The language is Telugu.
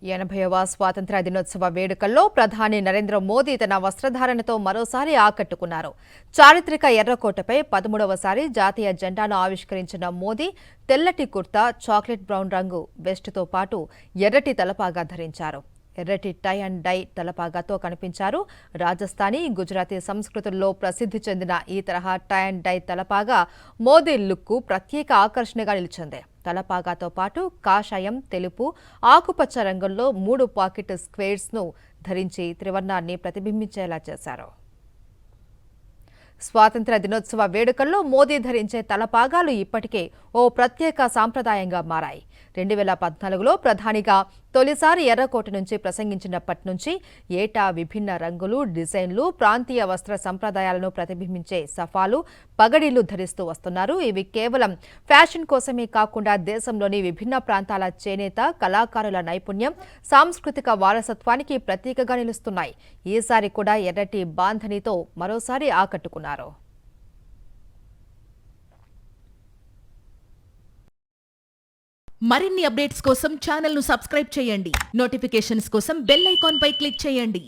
80వ స్వాతంత్ర్య దినోత్సవ వేడుకల్లో ప్రధాని నరేంద్ర మోదీ తన వస్త్రధారణతో మరోసారి ఆకట్టుకున్నారు. చారిత్రక ఎర్రకోటపై 13వసారి జాతీయ జెండాను ఆవిష్కరించిన మోదీ తెల్లటి కుర్తా, చాక్లెట్ బ్రౌన్ రంగు వెస్ట్తో పాటు ఎర్రటి తలపాగా ధరించారు. ఎర్రటి టై అండ్ డై తలపాగాతో కనిపించారు. రాజస్థానీ, గుజరాతీ సంస్కృతుల్లో ప్రసిద్ధి చెందిన ఈ తరహా టై అండ్ డై తలపాగా మోదీ లుక్కు ప్రత్యేక ఆకర్షణగా నిలిచింది. తలపాగాతో పాటు కాషాయం, తెలుపు, ఆకుపచ్చ రంగుల్లో 3 పాకెట్ స్క్వేర్స్ను ధరించి త్రివర్ణాన్ని ప్రతిబింబించేలా చేశారు. స్వాతంత్ర్య దినోత్సవ వేడుకల్లో మోదీ ధరించే తలపాగాలు ఇప్పటికే ఓ ప్రత్యేక సాంప్రదాయంగా మారాయి. 2014లో ప్రధానిగా తొలిసారి ఎర్రకోట నుంచి ప్రసంగించినప్పటి నుంచి ఏటా విభిన్న రంగులు, డిజైన్లు, ప్రాంతీయ వస్త్ర సంప్రదాయాలను ప్రతిబింబించే సఫాలు, పగడీలు ధరిస్తూ వస్తున్నారు. ఇవి కేవలం ఫ్యాషన్ కోసమే కాకుండా దేశంలోని విభిన్న ప్రాంతాల చేనేత, కళాకారుల నైపుణ్యం, సాంస్కృతిక వారసత్వానికి ప్రతీకగా నిలుస్తున్నాయి. ఈసారి కూడా ఎర్రటి బాంధనీతో మరోసారి ఆకట్టుకున్నారు. మరిన్ని అప్డేట్స్ కోసం ఛానల్ ను సబ్స్క్రైబ్ చేయండి. నోటిఫికేషన్స్ కోసం బెల్ ఐకాన్ పై క్లిక్ చేయండి.